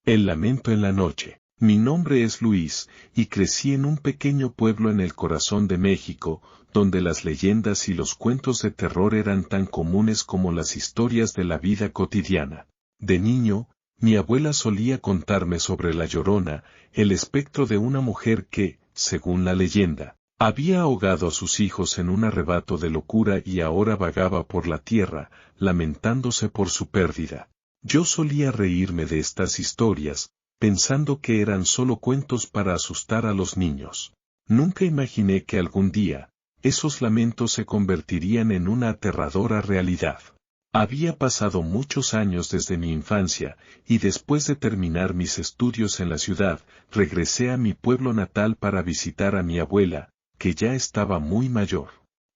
El lamento en la noche. Mi nombre es Luis, y crecí en un pequeño pueblo en el corazón de México, donde las leyendas y los cuentos de terror eran tan comunes como las historias de la vida cotidiana. De niño, mi abuela solía contarme sobre la Llorona, el espectro de una mujer que, según la leyenda, había ahogado a sus hijos en un arrebato de locura y ahora vagaba por la tierra, lamentándose por su pérdida. Yo solía reírme de estas historias, pensando que eran solo cuentos para asustar a los niños. Nunca imaginé que algún día, esos lamentos se convertirían en una aterradora realidad. Había pasado muchos años desde mi infancia, y después de terminar mis estudios en la ciudad, regresé a mi pueblo natal para visitar a mi abuela, que ya estaba muy mayor.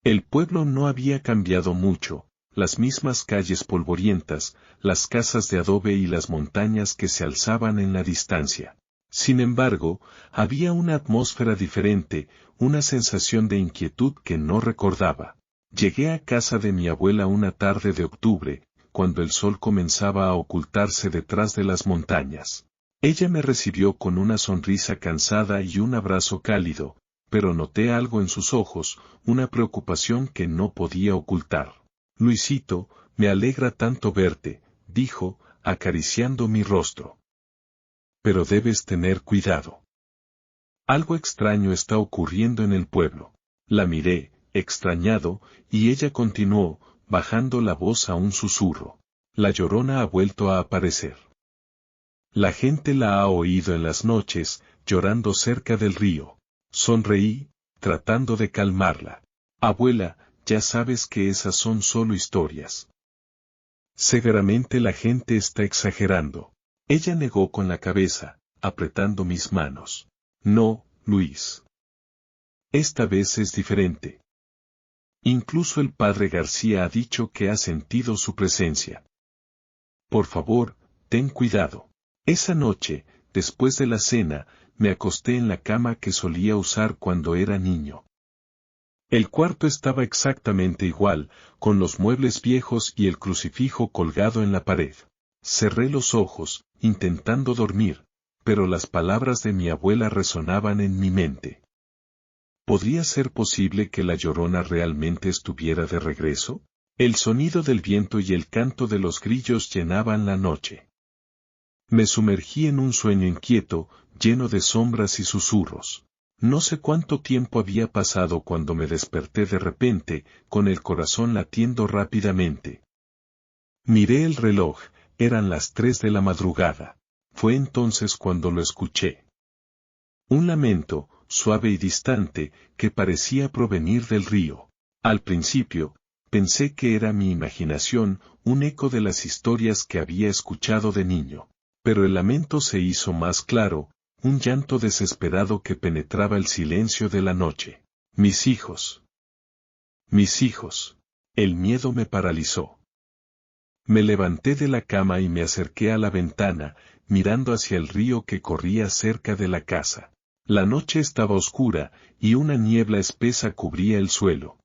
El pueblo no había cambiado mucho. Las mismas calles polvorientas, las casas de adobe y las montañas que se alzaban en la distancia. Sin embargo, había una atmósfera diferente, una sensación de inquietud que no recordaba. Llegué a casa de mi abuela una tarde de octubre, cuando el sol comenzaba a ocultarse detrás de las montañas. Ella me recibió con una sonrisa cansada y un abrazo cálido, pero noté algo en sus ojos, una preocupación que no podía ocultar. Luisito, me alegra tanto verte, dijo, acariciando mi rostro. Pero debes tener cuidado. Algo extraño está ocurriendo en el pueblo. La miré, extrañado, y ella continuó, bajando la voz a un susurro. La Llorona ha vuelto a aparecer. La gente la ha oído en las noches, llorando cerca del río. Sonreí, tratando de calmarla. Abuela, ya sabes que esas son solo historias. Seguramente la gente está exagerando. Ella negó con la cabeza, apretando mis manos. No, Luis. Esta vez es diferente. Incluso el padre García ha dicho que ha sentido su presencia. Por favor, ten cuidado. Esa noche, después de la cena, me acosté en la cama que solía usar cuando era niño. El cuarto estaba exactamente igual, con los muebles viejos y el crucifijo colgado en la pared. Cerré los ojos, intentando dormir, pero las palabras de mi abuela resonaban en mi mente. ¿Podría ser posible que la Llorona realmente estuviera de regreso? El sonido del viento y el canto de los grillos llenaban la noche. Me sumergí en un sueño inquieto, lleno de sombras y susurros. No sé cuánto tiempo había pasado cuando me desperté de repente, con el corazón latiendo rápidamente. Miré el reloj, eran las 3 de la madrugada. Fue entonces cuando lo escuché. Un lamento, suave y distante, que parecía provenir del río. Al principio, pensé que era mi imaginación, un eco de las historias que había escuchado de niño. Pero el lamento se hizo más claro, un llanto desesperado que penetraba el silencio de la noche. Mis hijos. Mis hijos. El miedo me paralizó. Me levanté de la cama y me acerqué a la ventana, mirando hacia el río que corría cerca de la casa. La noche estaba oscura, y una niebla espesa cubría el suelo.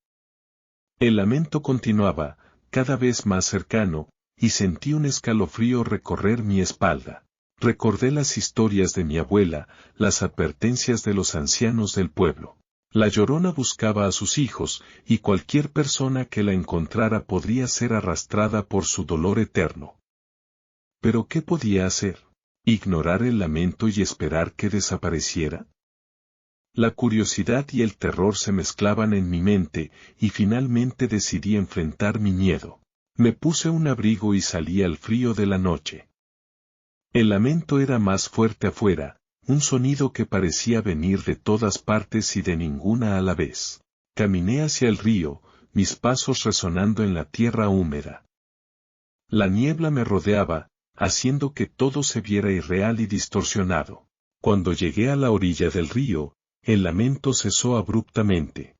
El lamento continuaba, cada vez más cercano, y sentí un escalofrío recorrer mi espalda. Recordé las historias de mi abuela, las advertencias de los ancianos del pueblo. La Llorona buscaba a sus hijos, y cualquier persona que la encontrara podría ser arrastrada por su dolor eterno. ¿Pero qué podía hacer? ¿Ignorar el lamento y esperar que desapareciera? La curiosidad y el terror se mezclaban en mi mente, y finalmente decidí enfrentar mi miedo. Me puse un abrigo y salí al frío de la noche. El lamento era más fuerte afuera, un sonido que parecía venir de todas partes y de ninguna a la vez. Caminé hacia el río, mis pasos resonando en la tierra húmeda. La niebla me rodeaba, haciendo que todo se viera irreal y distorsionado. Cuando llegué a la orilla del río, el lamento cesó abruptamente.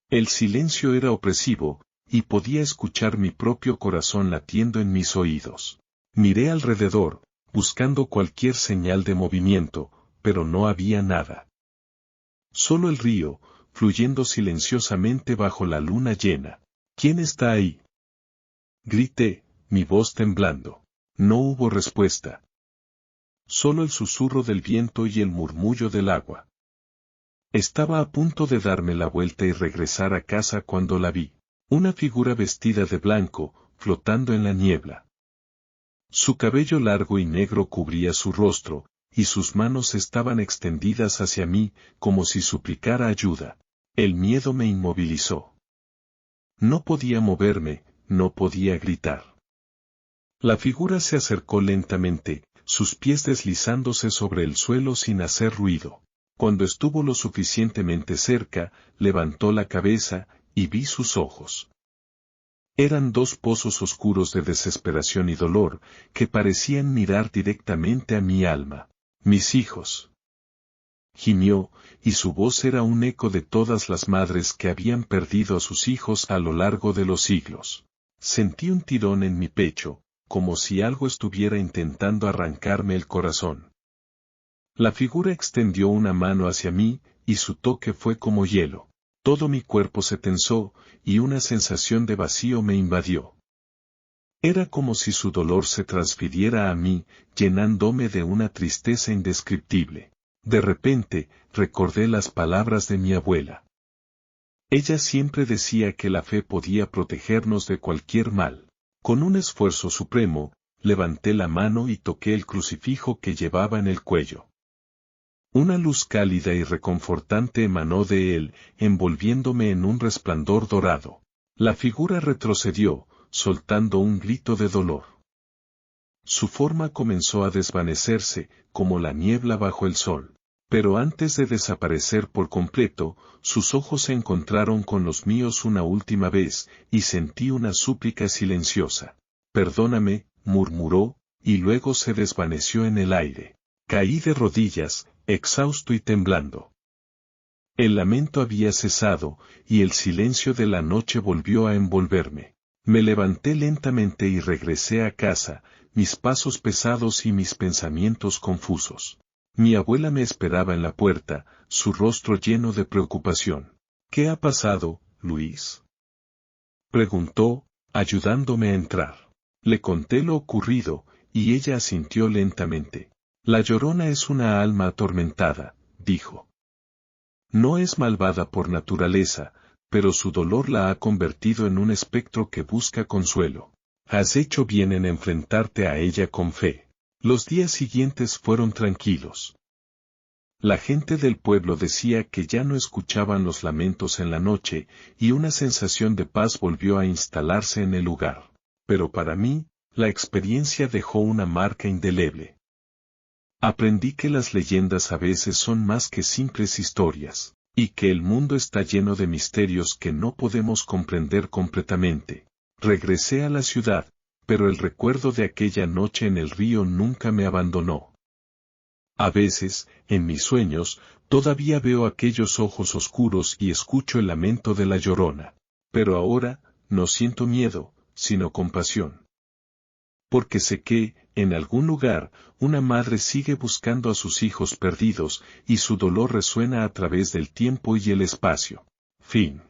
El silencio era opresivo, y podía escuchar mi propio corazón latiendo en mis oídos. Miré alrededor, buscando cualquier señal de movimiento, pero no había nada. Solo el río, fluyendo silenciosamente bajo la luna llena. ¿Quién está ahí? Grité, mi voz temblando. No hubo respuesta. solo el susurro del viento y el murmullo del agua. Estaba a punto de darme la vuelta y regresar a casa cuando la vi. Una figura vestida de blanco, flotando en la niebla. Su cabello largo y negro cubría su rostro, y sus manos estaban extendidas hacia mí, como si suplicara ayuda. El miedo me inmovilizó. No podía moverme, no podía gritar. La figura se acercó lentamente, sus pies deslizándose sobre el suelo sin hacer ruido. Cuando estuvo lo suficientemente cerca, levantó la cabeza, y vi sus ojos. Eran dos pozos oscuros de desesperación y dolor, que parecían mirar directamente a mi alma. Mis hijos. Gimió, y su voz era un eco de todas las madres que habían perdido a sus hijos a lo largo de los siglos. Sentí un tirón en mi pecho, como si algo estuviera intentando arrancarme el corazón. La figura extendió una mano hacia mí, y su toque fue como hielo. Todo mi cuerpo se tensó, y una sensación de vacío me invadió. Era como si su dolor se transfiriera a mí, llenándome de una tristeza indescriptible. De repente, recordé las palabras de mi abuela. Ella siempre decía que la fe podía protegernos de cualquier mal. Con un esfuerzo supremo, levanté la mano y toqué el crucifijo que llevaba en el cuello. Una luz cálida y reconfortante emanó de él, envolviéndome en un resplandor dorado. La figura retrocedió, soltando un grito de dolor. Su forma comenzó a desvanecerse, como la niebla bajo el sol. Pero antes de desaparecer por completo, sus ojos se encontraron con los míos una última vez, y sentí una súplica silenciosa. «Perdóname», murmuró, y luego se desvaneció en el aire. Caí de rodillas, exhausto y temblando. El lamento había cesado, y el silencio de la noche volvió a envolverme. Me levanté lentamente y regresé a casa, mis pasos pesados y mis pensamientos confusos. Mi abuela me esperaba en la puerta, su rostro lleno de preocupación. «¿Qué ha pasado, Luis?», preguntó, ayudándome a entrar. Le conté lo ocurrido, y ella asintió lentamente. «La Llorona es una alma atormentada», dijo. «No es malvada por naturaleza, pero su dolor la ha convertido en un espectro que busca consuelo. Has hecho bien en enfrentarte a ella con fe». Los días siguientes fueron tranquilos. La gente del pueblo decía que ya no escuchaban los lamentos en la noche, y una sensación de paz volvió a instalarse en el lugar. Pero para mí, la experiencia dejó una marca indeleble. Aprendí que las leyendas a veces son más que simples historias, y que el mundo está lleno de misterios que no podemos comprender completamente. Regresé a la ciudad, pero el recuerdo de aquella noche en el río nunca me abandonó. A veces, en mis sueños, todavía veo aquellos ojos oscuros y escucho el lamento de la Llorona. Pero ahora, no siento miedo, sino compasión. Porque sé que, en algún lugar, una madre sigue buscando a sus hijos perdidos, y su dolor resuena a través del tiempo y el espacio. Fin.